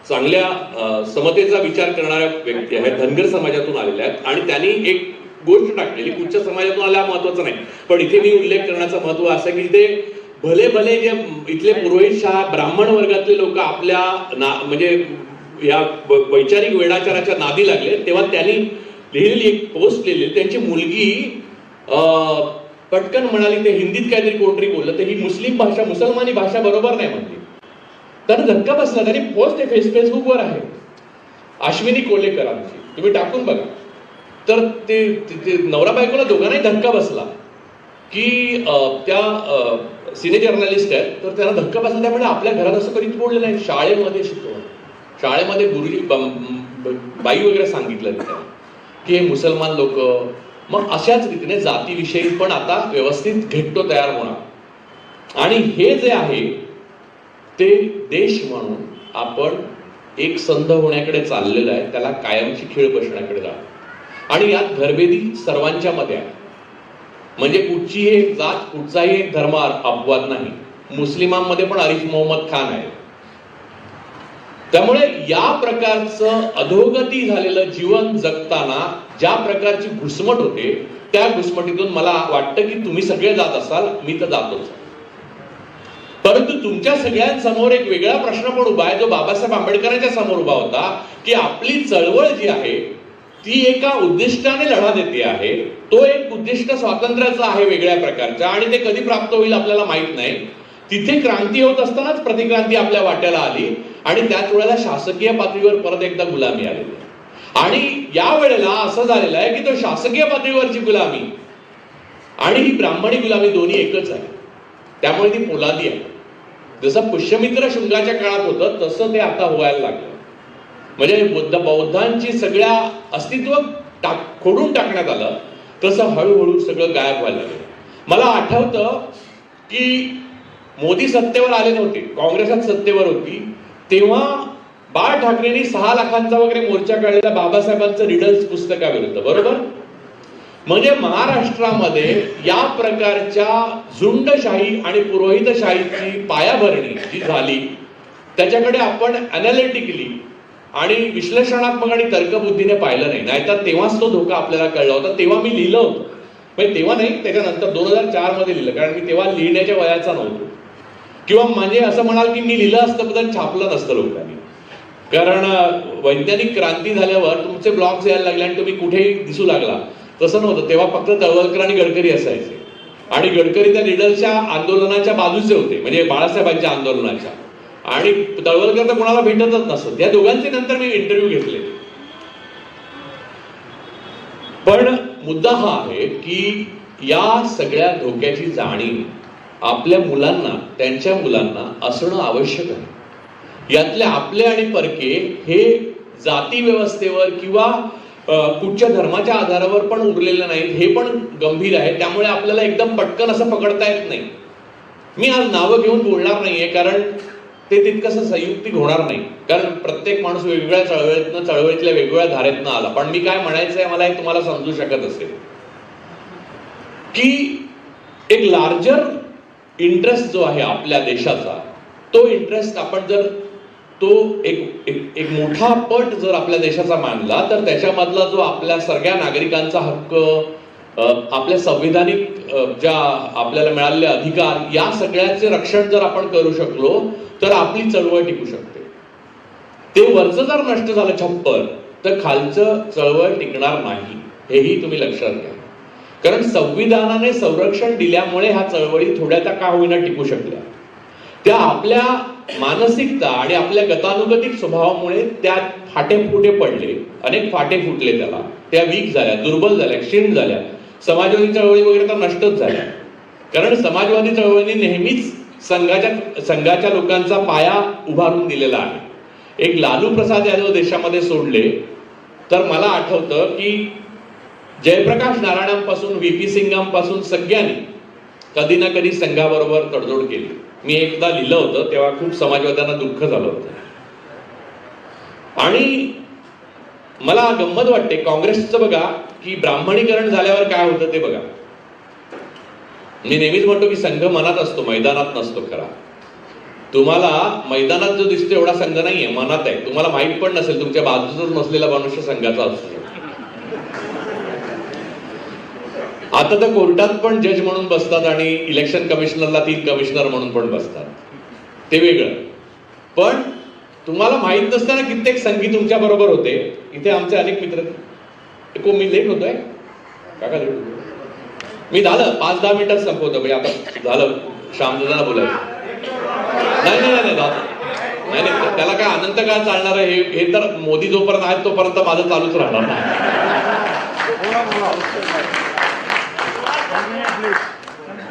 चांगल्या समतेचा विचार करणाऱ्या व्यक्ती आहेत, धनगर समाजातून आलेल्या आहेत. आणि त्यांनी एक गोष्ट टाकलेली, कुठच्या समाजातून आल्या महत्वाचं नाही, पण इथे मी उल्लेख करण्याचं महत्व असं की ते भले भले जे इथले पुरोहितशाह ब्राह्मण वर्गातले लोक आपल्या म्हणजे या वैचारिक वेडाचाराच्या नादी लागले, तेव्हा त्यांनी लिहिलेली एक पोस्ट लिहिली. त्यांची मुलगी पटकन म्हणाली, ते हिंदीत काहीतरी कोणतरी बोललं, तर ही मुस्लिम भाषा मुसलमानी भाषा बरोबर नाही म्हणली. त्यांना धक्का बसला. त्यांनी पोस्ट फेसबुकवर आहे, अश्विनी कोलेकरांची, तुम्ही टाकून बघा. तर ते नवरा बायकोला दोघांनाही धक्का बसला की त्या सिने जर्नलिस्ट आहेत, तर त्यांना धक्का बसला. त्यामुळे आपल्या घरात असं कधीच बोललं नाही. शाळेमध्ये शिकवलं, शाळेमध्ये गुरुजी बाई वगैरे सांगितलं त्यांना की हे मुसलमान लोक. मग अशाच रीतीने जातीविषयी पण आता व्यवस्थित घेट्टो तयार होणार. आणि हे जे आहे ते देश म्हणून आपण एक संध होण्याकडे चाललेलं आहे, त्याला कायमची खीळ बसण्याकडे जातो. आणि यात घरभेदी सर्वांच्या मध्ये आहे. म्हणजे कुठची एक जात, कुठचाही एक धर्म अपवाद नाही. मुस्लिमांमध्ये पण आरिफ मोहम्मद खान आहे. त्यामुळे या प्रकारचं अधोगती झालेलं जीवन जगताना ज्या प्रकारची घुसमट होते, त्या घुसमटीतून मला वाटतं की तुम्ही सगळे जात असाल, मी तर जातोच. परंतु तुमच्या सगळ्यांसमोर एक वेगळा प्रश्न पण उभा आहे, जो बाबासाहेब आंबेडकरांच्या समोर उभा होता, की आपली चळवळ जी आहे ती एका उद्दिष्टाने लढा देते आहे. तो एक उद्दिष्ट स्वातंत्र्याचं आहे वेगळ्या प्रकारचा, आणि ते कधी प्राप्त होईल आपल्याला माहित नाही. तिथे क्रांती होत असतानाच प्रतिक्रांती आपल्या वाट्याला आली, आणि त्याच वेळेला शासकीय पातळीवर परत एकदा गुलामी आलेली. आणि या वेळेला असं झालेलं आहे की तो शासकीय पातळीवरची गुलामी आणि ही ब्राह्मणी गुलामी दोन्ही एकच आहे. त्यामुळे ती पोलादी आहे. जसं पुष्यमित्र शुंगाच्या काळात होतं तसं ते आता व्हायला लागलं. म्हणजे बौद्धांची सगळ्या अस्तित्व खोडून टाकण्यात आलं, तसं हळूहळू सगळं गायब व्हायला लागलं. मला आठवतं की मोदी सत्तेवर आले नव्हते, काँग्रेसात सत्तेवर होती, तेव्हा बाळ ठाकरेंनी 6 लाखांचा वगैरे मोर्चा काढलेला बाबासाहेबांचं रिडल्स पुस्तकाविरुद्ध, बरोबर. म्हणजे महाराष्ट्रामध्ये या प्रकारच्या झुंडशाही आणि पुरोहितशाहीची पायाभरणी जी झाली, त्याच्याकडे आपण अनालिटिकली आणि विश्लेषणात्मक आणि तर्कबुद्धीने पाहिलं नाही. नाहीतर तेव्हाच तो धोका आपल्याला कळला होता. तेव्हा मी लिहिलं होतं, म्हणजे तेव्हा नाही, त्याच्यानंतर 2004 मध्ये लिहिलं, कारण मी तेव्हा लिहिण्याच्या वयाचा नव्हतो. किंवा म्हणजे असं म्हणाल की मी लिहिलं असतं पण छापलं नसतं लोकांनी. कारण वैज्ञानिक क्रांती झाल्यावर तुमचे ब्लॉग्स यायला लागले आणि तुम्ही कुठेही दिसू लागला. तसं नव्हतं. तेव्हा फक्त तळवलकर आणि गडकरी असायचे, आणि गडकरी त्या लिडरच्या आंदोलनाच्या बाजूचे होते, म्हणजे बाळासाहेबांच्या आंदोलनाच्या. आणि तळवलकर तर कोणाला भेटतच नसत. या दोघांचे नंतर मी इंटरव्ह्यू घेतले. पण मुद्दा हा आहे की या सगळ्या धोक्याची जाणीव आपल्या मुलांना, त्यांच्या मुलांना असणं आवश्यक आहे. यातले आपले आणि परके हे जाती व्यवस्थेवर किंवा कुठच्या धर्माच्या आधारावर पण उरलेले नाहीत, हे पण गंभीर आहे. त्यामुळे आपल्याला एकदम पटकन असं पकडता येत नाही. मी आज नावं घेऊन बोलणार नाहीये, कारण ते तितकंसं संयुक्तिक होणार नाही. कारण प्रत्येक माणूस वेगवेगळ्या चळवळीतल्या वेगवेगळ्या धारेतनं आला. पण मी काय म्हणायचंय मला हे तुम्हाला समजू शकत असेल की एक लार्जर इंटरेस्ट जो आहे आपल्या देशाचा, तो इंटरेस्ट आपण जर तो एक मोठा पट जर आपल्या देशाचा मानला, तर त्याच्यामधला जो आपल्या सगळ्या नागरिकांचा हक्क, आपल्या संविधानिक ज्या आपल्याला मिळालेले अधिकार, या सगळ्याचे रक्षण जर आपण करू शकलो तर आपली चळवळ टिकू शकते. ते वरचं जर नष्ट झालं छप्पर, तर खालचं चळवळ टिकणार नाही, हेही तुम्ही लक्षात घ्या. कारण संविधानाने संरक्षण दिल्यामुळे ह्या चळवळी थोड्याचा का होईना टिकू शकल्या. त्या आपल्या मानसिकता आणि आपल्या गतानुगतिक स्वभावामुळे त्या फाटे फुटे पडले, अनेक फाटे फुटले, त्याला त्या वीक झाल्या, दुर्बल झाल्या, क्षीण झाल्या. समाजवादी चळवळी वगैरे तर नष्टच झाल्या. कारण समाजवादी चळवळीने नेहमीच संघाच्या लोकांचा पाया उभारून दिलेला आहे. एक लालू प्रसाद यादव देशामध्ये सोडले तर मला आठवतं की जयप्रकाश नारायणांपासून व्ही.पी. सिंगांपासून सगळ्यांनी कधी ना कधी संघाबरोबर तडजोड केली. मी एकदा लिहिलं होतं तेव्हा खूप समाजवाद्यांना दुःख झालं होतं. आणि मला गंमत वाटते काँग्रेसचं बघा की ब्राह्मणीकरण झाल्यावर काय होतं ते बघा. मी नेहमीच म्हणतो की संघ मनात असतो, मैदानात नसतो. खरा तुम्हाला मैदानात जो दिसतो एवढा संघ नाहीये, मनात आहे. तुम्हाला माहित पण नसेल, तुमच्या बाजूचाच नसलेला मनुष्य संघाचा असतो. आता तर कोर्टात पण जज म्हणून बसतात आणि इलेक्शन कमिशनरला 3 कमिशनर म्हणून पण बसतात, ते वेगळं. पण तुम्हाला माहित नसताना कित्येक संघी तुमच्या बरोबर होते. इथे आमचे अनेक मित्र मी लेट होतोय काका, लेट होतोय मी. झालं 5-10 मिनिटात संपवतो. म्हणजे आता झालं श्यामदादांना बोलायचं. नाही नाही नाही नाही नाही, त्याला काय अनंत काळ चालणार आहे हे तर मोदी जोपर्यंत आहेत तोपर्यंत माझं चालूच राहणार नाही.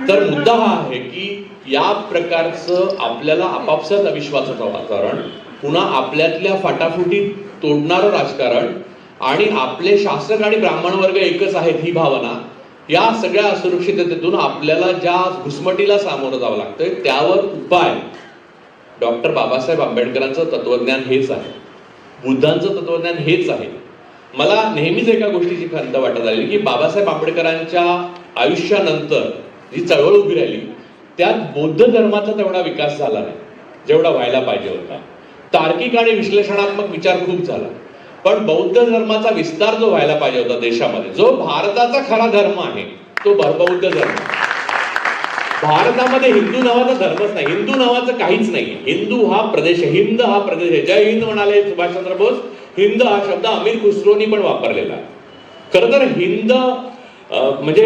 तर मुद्दा हा आहे की या प्रकारचं आपल्याला आपापसात अविश्वासाचं वातावरण, पुन्हा आपल्यातल्या फाटाफुटी तोडणारं राजकारण आणि आपले शासक आणि ब्राह्मण वर्ग एकच आहेत ही भावना, या सगळ्या असुरक्षिततेतून आपल्याला ज्या घुसमटीला सामोरं जावं लागतंय त्यावर उपाय डॉक्टर बाबासाहेब आंबेडकरांचं तत्वज्ञान हेच आहे, बुद्धांचं तत्वज्ञान हेच आहे. मला नेहमीच एका गोष्टीची खंत वाटत आली की बाबासाहेब आंबेडकरांच्या आयुष्यानंतर जी चळवळ उभी राहिली त्यात बौद्ध धर्माचा तेवढा विकास झाला नाही जेवढा व्हायला पाहिजे होता. तार्किक आणि विश्लेषणात्मक विचार खूप झाला, पण बौद्ध धर्माचा विस्तार जो व्हायला पाहिजे होता देशामध्ये, जो भारताचा खरा धर्म आहे तो बौद्ध धर्म. भारतामध्ये हिंदू नावाचा धर्मच नाही, हिंदू नावाचं काहीच नाही. हिंदू हा प्रदेश, हिंद हा प्रदेश आहे. जय हिंद म्हणाले सुभाषचंद्र बोस. हिंद हा शब्द अमीर खुसरोनी पण वापरलेला. खरं तर हिंद म्हणजे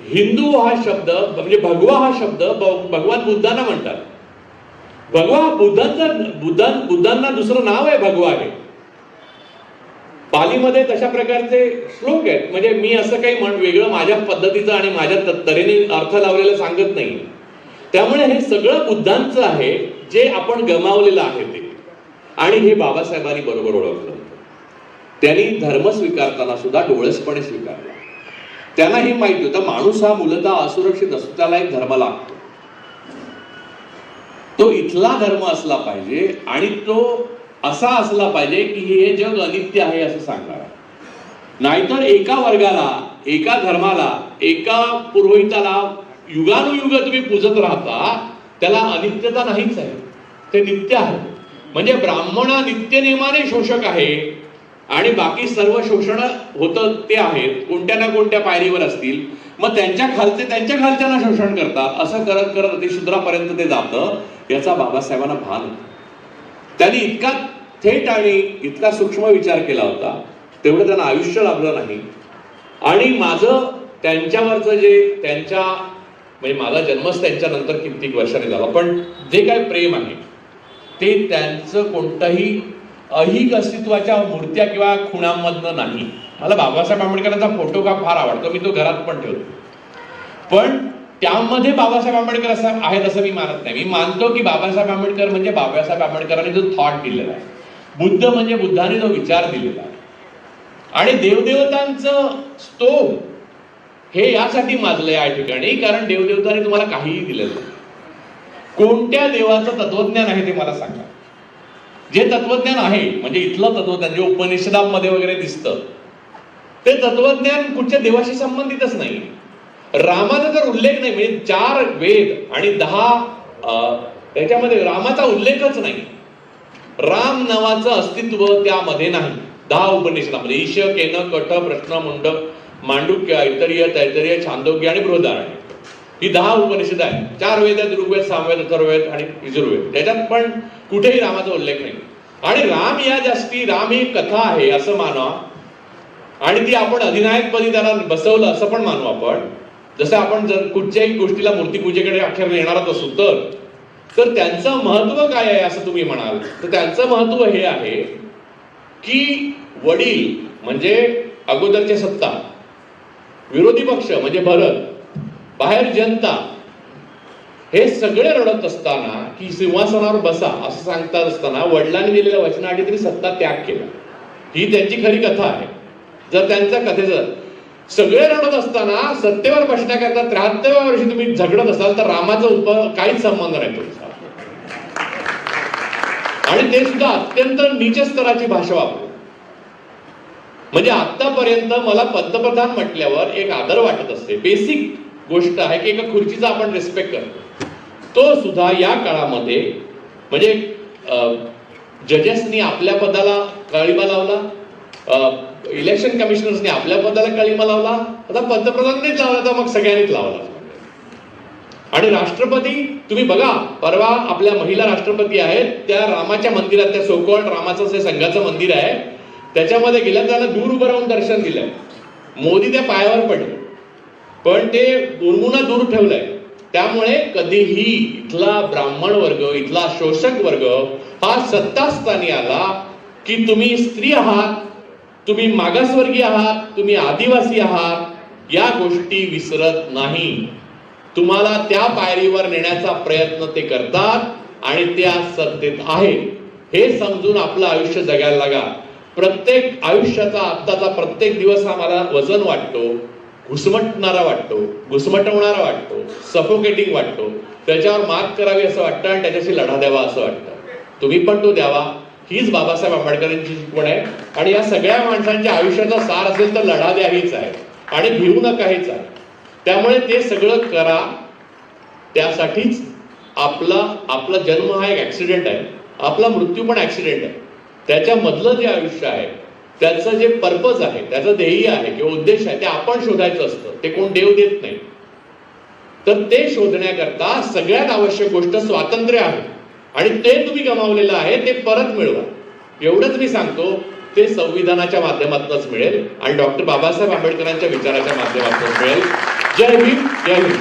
हिंदू हा शब्द म्हणजे भगवा हा शब्द भगवान बुद्धांना म्हणतात. भगवा बुद्धांना दुसरं नाव आहे भगवा आहे. पालीमध्ये तशा प्रकारचे श्लोक आहेत. म्हणजे मी असं काही वेगळं माझ्या पद्धतीचं आणि माझ्या तऱ्हेने अर्थ लावलेलं सांगत नाही. त्यामुळे हे सगळं बुद्धांचं आहे जे आपण गमावलेलं आहे ते. आणि हे बाबासाहेबांनी बरोबर ओळखलं. त्यांनी धर्म स्वीकारताना सुद्धा डोळसपणे स्वीकारला. त्यांना हे माहित होतं माणूस हा मूलतः असुरक्षित असतो, त्याला एक धर्म लागतो. तो इथला धर्म असला पाहिजे आणि तो असा असला पाहिजे की हे जग अनित्य आहे असं सांगणार. नाहीतर एका वर्गाला, एका धर्माला, एका पुरोहिताला युगानुयुग तुम्ही पूजत राहता, त्याला अनित्यता नाहीच आहे, ते नित्य आहे. म्हणजे ब्राह्मण नित्य नेमाने शोषक आहे आणि बाकी सर्व शोषण होतं ते आहेत, कोणत्या ना कोणत्या पायरीवर असतील. मग त्यांच्या खालच्यांना शोषण करतात. असं करत करत अतिशूद्रापर्यंत ते जातं. याचा बाबासाहेबांना भान होतं. त्यांनी इतका थेट आणि इतका सूक्ष्म विचार केला होता, तेवढं त्यांना आयुष्य लाभलं नाही. आणि माझं त्यांच्यावरचं जे त्यांच्या म्हणजे माझा जन्मच त्यांच्यानंतर कित्येक वर्षांनी झाला, पण जे काय प्रेम आहे ते त्यांचं कोणतंही अहिक अस्तित्वाच्या मूर्त्या किंवा खुणांमधनं नाही. मला बाबासाहेब आंबेडकरांचा फोटो का फार आवडतो, मी तो घरात पण ठेवतो. पण त्यामध्ये बाबासाहेब आंबेडकर असं आहेत असं मी मानत नाही. मी मानतो की बाबासाहेब आंबेडकर म्हणजे बाबासाहेब आंबेडकरांनी जो थॉट दिलेला आहे, बुद्ध म्हणजे बुद्धाने जो विचार दिलेला आहे. आणि देवदेवतांचं स्तोम हे यासाठी माजलं या ठिकाणी कारण देवदेवतांनी तुम्हाला काहीही दिलेलं नाही. कोणत्या देवाचं तत्वज्ञान आहे ते मला सांगा. जे तत्वज्ञान आहे म्हणजे इथलं तत्वज्ञान जे उपनिषदांमध्ये वगैरे दिसतं ते तत्वज्ञान कुठच्या देवाशी संबंधितच नाही. रामाचा जर उल्लेख नाही, म्हणजे 4 वेद आणि 10 त्याच्यामध्ये रामाचा उल्लेखच नाही. राम नावाचं अस्तित्व त्यामध्ये नाही. 10 उपनिषदामध्ये ईश, केन, कठ, प्रश्न, मुंड, मांडुक्य, ऐतरेय, तैतरेय, छांदोग्य आणि बृहदारण्य ही 10 उपनिषद आहेत. 4 वेद आहेत, ऋग्वेद, सामवेद, अथर्ववेद आणि यजुर्वेद. त्याच्यात पण कुठेही रामाचा उल्लेख नाही. आणि राम या जास्ती राम ही कथा आहे असं मानवा आणि ती आपण अधिनायकपदी त्याला बसवलं असं पण मानू आपण. जसं आपण जर कुठच्याही गोष्टीला मूर्तीपूजेकडे अखेर येणारच असू तर त्यांचं महत्व काय आहे असं तुम्ही म्हणाल तर त्यांचं महत्व हे आहे की वडील म्हणजे अगोदरचे सत्ता, विरोधी पक्ष म्हणजे भरत, बाहेर जनता हे सगळे रडत असताना की सिंहासनावर बसा असं सांगतात असताना वडिलांनी दिलेल्या वचनाआधी तरी सत्ता त्याग केला. ही त्यांची खरी कथा आहे. जर त्यांच्या कथेचं सगळे रडत असताना सत्तेवर बसण्याकरता 73व्या वर्षी तुम्ही झगडत असाल तर रामाचा काहीच संबंध नाही तुमचा. आणि ते सुद्धा अत्यंत नीच स्तराची भाषा वापरू. म्हणजे आतापर्यंत मला पंतप्रधान म्हटल्यावर एक आदर वाटत असते. बेसिक गोष्ट आहे की एका खुर्चीचा आपण रिस्पेक्ट करतो. तो सुद्धा या काळामध्ये म्हणजे जजेसनी आपल्या पदाला काळिमा लावला, इलेक्शन कमिशनर्सनी आपल्या पदाला काळिमा लावला, आता पंतप्रधानांनीच लावला तर मग सगळ्यांनीच लावला. आणि राष्ट्रपती तुम्ही बघा, परवा आपल्या महिला राष्ट्रपती आहेत त्या रामाच्या मंदिरात, त्या सोकोल्ड रामाचं जे संघाचं मंदिर आहे त्याच्यामध्ये गेल्या, त्याला दूर उभं राहून दर्शन दिलंय. मोदी त्या पायावर पडले पण ते मुर्मूंना दूर ठेवलंय. त्यामुळे कधीही इथला ब्राह्मण वर्ग, इथला शोषक वर्ग हा सत्तास्थानी आला की तुम्ही स्त्री आहात, तुम्ही मागासवर्गीय आहात, तुम्ही आदिवासी आहात, या गोष्टी विसरत नाही. तुम्हाला त्या पायरीवर नेण्याचा प्रयत्न ते करतात आणि त्या सत्तेत आहे हे समजून आपलं आयुष्य जगायला लागा. प्रत्येक आयुष्याचा आत्ताचा प्रत्येक दिवस हा मला वजन वाटतो, घुसमटणारा वाटतो, घुसमटवणारा वाटतो, सफोकेटिंग वाटतो. त्याच्यावर मात करावी असं वाटतं आणि त्याच्याशी लढा द्यावा असं वाटतं. तुम्ही पण तो द्यावा. हीच बाबासाहेब आंबेडकरांची शिकवण आहे. आणि या सगळ्या माणसांच्या आयुष्याचा सार असेल तर लढा द्या हीच आहे आणि भिवू नका हीच आहे. त्यामुळे ते सगळं करा. त्यासाठीच आपला जन्म हा एक ऍक्सिडेंट आहे, आपला मृत्यू पण ऍक्सिडेंट आहे. त्याच्यामधलं जे आयुष्य आहे त्याचं जे पर्पज आहे, त्याचं ध्येय आहे किंवा उद्देश आहे ते आपण शोधायचं असतं. ते कोण देव देत नाही. तर ते शोधण्याकरता सगळ्यात आवश्यक गोष्ट स्वातंत्र्य आहे आणि ते तुम्ही गमावलेलं आहे ते परत मिळवा. एवढंच मी सांगतो. ते संविधानाच्या माध्यमातूनच मिळेल आणि डॉक्टर बाबासाहेब आंबेडकरांच्या विचाराच्या माध्यमातून मिळेल. जय भीम, जय हिंद.